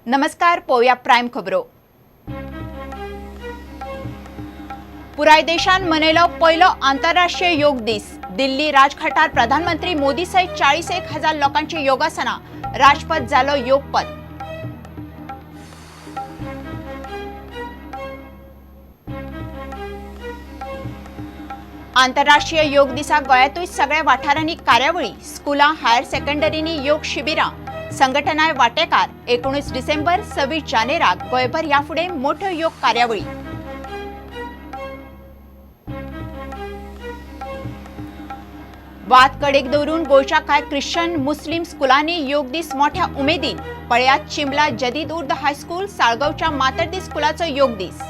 नमस्कार, पोया प्राइम खबरो. पुराय देशान मनयलो पयलो आंतरराष्ट्रीय योग दीस. दिल्ली राजघाटार प्रधानमंत्री मोदी सयत 41,000 लोकांची योगासना. राजपथ जालो योगपथ. आंतरराष्ट्रीय योग दिसा गोंयांतूय सगळ्या वाठारांनी कार्यावळी. स्कुलां, हायर सेकंडरीनी योग शिबिरां. संघटनाय वांटेकार. 19 डिसेंबर 26 जानेराक गोंयभर ह्या फुडें मोठ्यो योग कार्यावळी. वाद कडेक दवरून गोंयच्या कांय ख्रिश्चन मुस्लिम स्कुलांनी योग दीस मोठ्या उमेदीन. पळयात चिंबला जदीद उर्द हायस्कूल, साळगांवच्या मातर्दी स्कुलाचो योग दीस.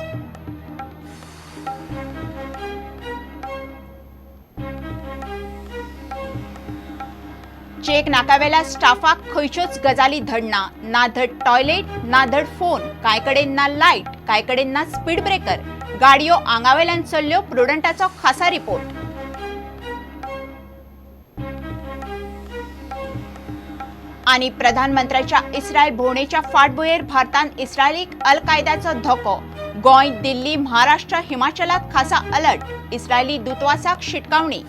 चेक नाकावेल्या स्टाफाक खंयच्योच गजाली धडना. ना धड टॉयलेट, ना धड फोन. कांय कडेन ना लायट, कांय कडेन ना स्पीड ब्रेकर. गाडयो आंगावेल्यान चल्ल्यो. प्रुडंटाचो खासा रिपोर्ट. आणि प्रधानमंत्र्याच्या इस्रायल भोंवडेच्या फाटभुंयेर भारतान इस्रायलीक अल कायद्याचो धोको. गोंय, दिल्ली, महाराष्ट्र, हिमाचलात खासा अलर्ट. इस्रायली दूतावासाक शिटकावणी.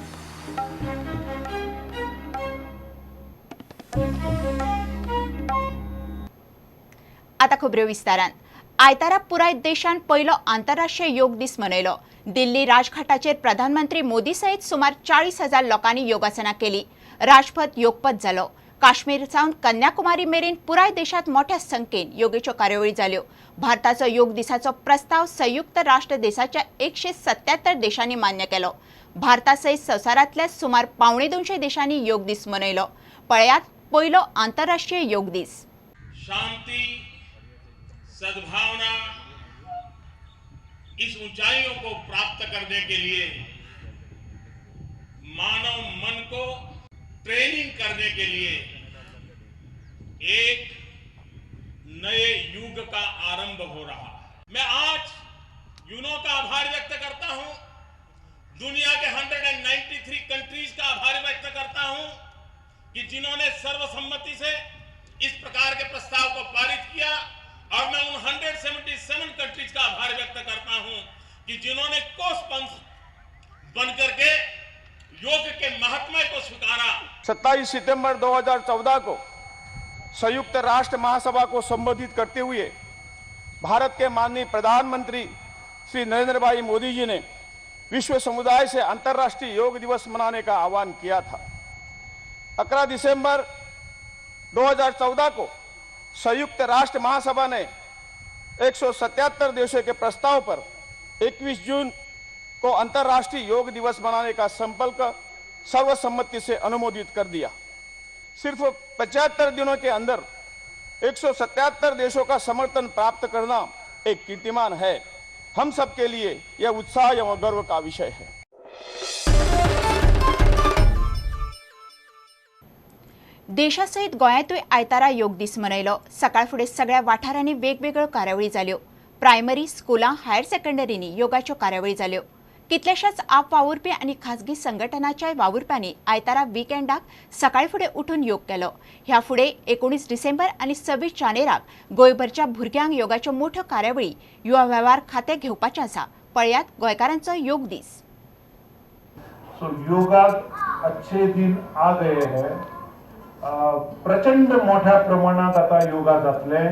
आता खबऱ्यो विस्तारान. आयतारा पुराय देशान पयलो आंतरराष्ट्रीय योग दीस मनयलो. दिल्ली राजघाटाचेर प्रधानमंत्री मोदी सयत सुमार 40,000 लोकांनी योगासना केली. राजपथ योगपथ जालो. काश्मीर सावन कन्याकुमारी मेरेन पुराय देशात मोठ्या संख्येन योगेच्यो कार्यावळी जाल्यो. भारताचो योग दिसाचो प्रस्ताव संयुक्त राष्ट्र देशाच्या 177 देशांनी मान्य केलो. भारता सयत संवसारांतल्या सुमार 250 देशांनी योग दीस मनयलो. पळयात पयलो आंतरराष्ट्रीय योग दीस. शांति, सद्भावना, इस ऊंचाइयों को प्राप्त करने के लिए मानव मन को ट्रेनिंग करने के लिए एक नए युग का आरंभ हो रहा है. मैं आज यूनो का आभार व्यक्त करता हूं. दुनिया के 193 कंट्रीज का आभार व्यक्त करता हूं कि जिन्होंने सर्वसम्मति से इस प्रकार के प्रस्ताव को पारित किया. और मैं उन 177 कंट्रीज का आभार व्यक्त करता हूं कि जिन्होंने कोस्पंथ बनकर के योग के महात्म्य को स्वीकारा. 27 सितंबर 2014 को संयुक्त राष्ट्र महासभा को संबोधित करते हुए भारत के माननीय प्रधानमंत्री श्री नरेंद्र भाई मोदी जी ने विश्व समुदाय से अंतर्राष्ट्रीय योग दिवस मनाने का आह्वान किया था. 11 दिसंबर 2014 को संयुक्त राष्ट्र महासभा ने 177 देशों के प्रस्ताव पर 21 जून को अंतर्राष्ट्रीय योग दिवस मनाने का संकल्प सर्वसम्मति से अनुमोदित कर दिया. सिर्फ 75 दिनों के अंदर 177 देशों का समर्थन प्राप्त करना एक कीर्तिमान है. हम सबके लिए यह उत्साह एवं गर्व का विषय है. देशासयत गोंयांतूय आयतारा योग दीस मनयलो. सकाळ फुडें सगळ्या वाठारांनी वेगवेगळ्यो कार्यावळी जाल्यो. प्रायमरी, स्कुलां, हायर सेकंडरीनी योगाच्यो कार्यावळी जाल्यो. कितलेशाच आप वावुरपी आनी खाजगी संघटनांच्या वावुरप्यांनी आयतारा विकेंडाक सकाळी फुडें उठून योग केलो. ह्या फुडें 19 डिसेंबर आनी 26 जानेराक गोंयभरच्या भुरग्यांक योगाच्यो मोठ्यो कार्यावळी युवा वेव्हार खातें घेवपाचें आसा. पळयात गोंयकारांचो योग दीस. योगा अच्छे दिन आ गए हैं. प्रचंड मोठ्या प्रमाणात आता योगा जातले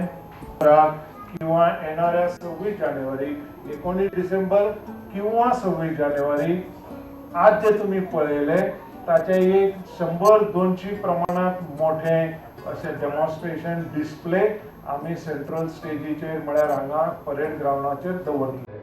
किंवा येणाऱ्या 26 जानेवारी, 19 डिसेंबर किंवा 26 जानेवारी आज जे तुम्ही पळयले ताचे एक 100-200 प्रमाणात मोठे असे डेमॉन्स्ट्रेशन डिस्प्ले आम्ही सेंट्रल स्टेजीचेर म्हळ्यार हांगा परेड ग्राउंडाचेर दवरले.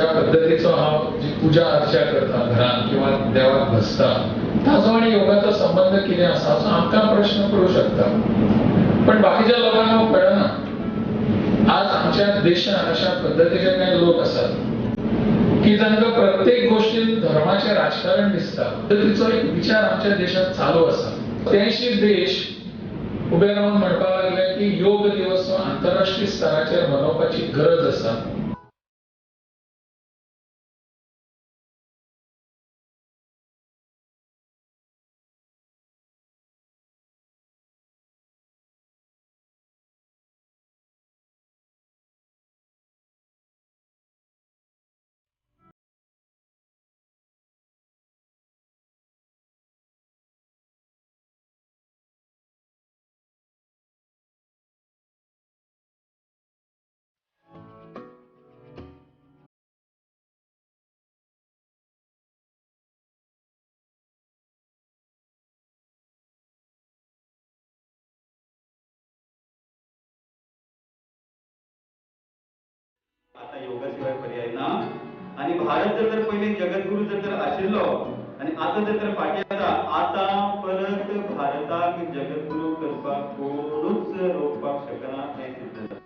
ज्या पद्धतीचो हांव जी पुजा अर्चा करता घरांत किंवा देवाक बसता ताजो आनी योगाचो संबंध कितें आसा असो आमकां प्रश्न पडूं शकता, पण बाकीच्या लोकांना हो कळना. आज आमच्या देशात अशा पद्धतीचे काही लोक असतात की तांकां प्रत्येक गोष्टीत धर्माचें राजकारण दिसता. पद्धतीचो एक विचार आमच्या देशात चालू आसा. 83 देश उबे रावन म्हणपाक लागले की योग दिवस हो आंतरराष्ट्रीय स्तराचेर मनोवपाची गरज आसा. आता योगाशिवाय पर्याय ना. आणि भारत जर पहिले जगद्गुरू जर आशिल्लो आणि आता जर फाटी आसा, आता परत भारताक जगद्गुरू करपाक कोणूच रोखपाक शकना हें सिद्ध जालें.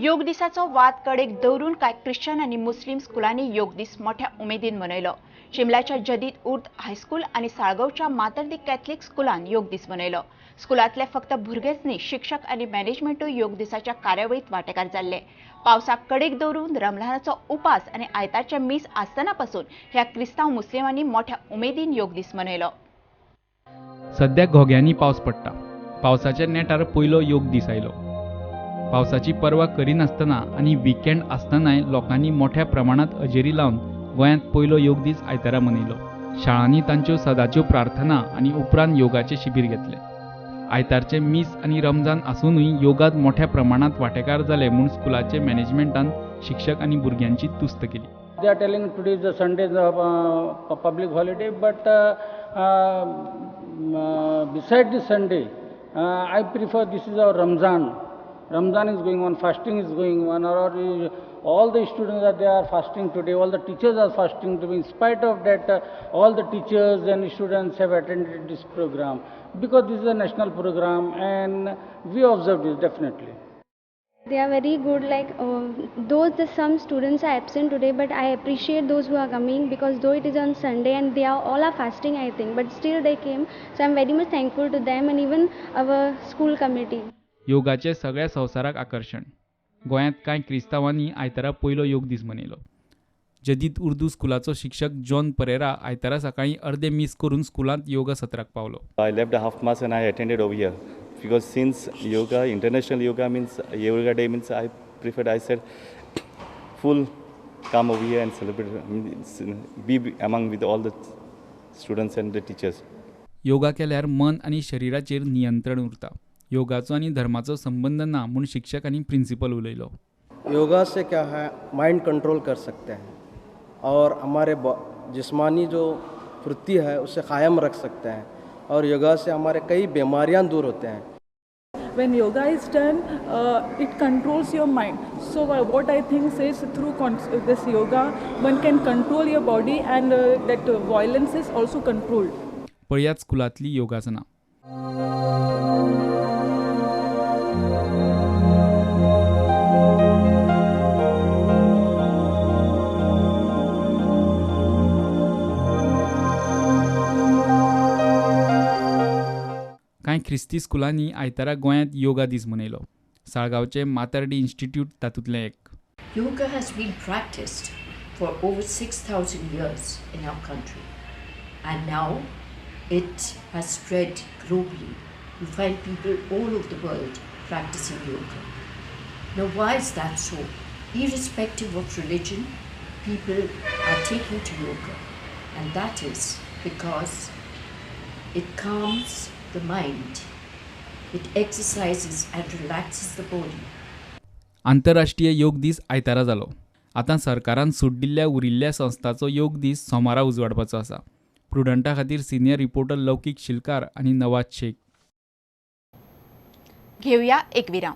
योग दिसाचो वाद कडेक दवरून कांय ख्रिश्चन आनी मुस्लिम स्कुलांनी योग दीस मोठ्या उमेदीन मनयलो. शिमल्याच्या जदीद उर्द हायस्कूल आनी साळगांवच्या मातर दी कॅथलीक स्कुलान योग दीस मनयलो. स्कुलांतले फक्त भुरगेच न्ही, शिक्षक आनी मॅनेजमेंटूय योग दिसाच्या कार्यावळीत वांटेकार जाल्ले. पावसाक कडेक दवरून रमलानाचो उपास आनी आयतारचे मीस आसतना पासून ह्या क्रिस्तांव मुस्लिमांनी मोठ्या उमेदीन योग दीस मनयलो. सध्या घोग्यांनी पावस पडटा. पावसाच्या नेटार पयलो योग दीस आयलो. पावसाची पर्वा करिनासतना आनी विकेंड आसतनाय लोकांनी मोठ्या प्रमाणात हजेरी लावन गोंयांत पयलो योग दीस आयतारा मनयलो. शाळांनी तांच्यो सदांच्यो प्रार्थना आनी उपरांत योगाचे शिबीर घेतले. आयतारचे मीस आनी रमजान आसूनय योगात मोठ्या प्रमाणात वांटेकार जाले म्हूण स्कुलाचे मॅनेजमेंटान शिक्षक आनी भुरग्यांची तुस्त केली. They are telling today is the Sunday, public holiday, but beside the Sunday, I prefer this is our Ramzan. Ramzan is going on, fasting is going on, or all the students are they are fasting today, all the teachers are fasting today. In spite of that, all the teachers and students have attended this program because this is a national program and we observe this definitely. They are very good, like some students are absent today, but I appreciate those who are coming because though it is on Sunday and they are all are fasting I think, but still they came, so I'm very much thankful to them and even our school committee. योगाचे सगळ्या संवसाराक आकर्षण. गोंयांत कांय क्रिस्तांवांनी आयतारा पयलो योग दीस मनयलो. जदीद उर्दू स्कुलाचो शिक्षक जॉन परेरा आयतारा सकाळीं अर्दे मीस करून स्कुलांत योगा सत्राक पावलो. I left the half mass and I attended over here because since yoga, international yoga means yoga day means I preferred, I said full come over here and celebrate, be among with all the students and the teachers. Yoga केल्यार मन आनी शरिराचेर नियंत्रण उरता. योगाचो आनी धर्माचो संबंध ना म्हूण शिक्षक आनी प्रिंसिपल उलयलो. योगा से क्या है, माइंड कंट्रोल कर सकते हैं और हमारे जिस्मानी जो वृत्ति है उसे कायम रख सकते हैं और योगा से हमारे कई बीमारियां दूर होते हैं. When yoga is done, it controls your mind. So what I think is through this yoga, one can control your body and that violence is also controlled. पळयात स्कुलांतली योगासनां. कांय ख्रिस्ती स्कुलांनी आयतारा गोंयांत योगा दीस मनयलो. साळगांवचे मातर डी इन्स्टिट्यूट तातूंतलें एक. Yoga has been practiced for over 6,000 years in our country and now it has spread globally. You find people all over the world practicing yoga. Now why is that so? Irrespective of religion, people are taking to yoga and that is because it calms the mind, it exercises and relaxes the body. आंतरराष्ट्रीय योग दीस आयतारा जालो. आतां सरकारान सूट दिल्ल्या उरिल्ल्या संस्थांचो योग दीस सोमारा उजवाडपाचो आसा. प्रुडंटा खातीर सिनियर रिपोर्टर लौकीक शिलकार आनी नवाज शेख. घेऊया एक विराम.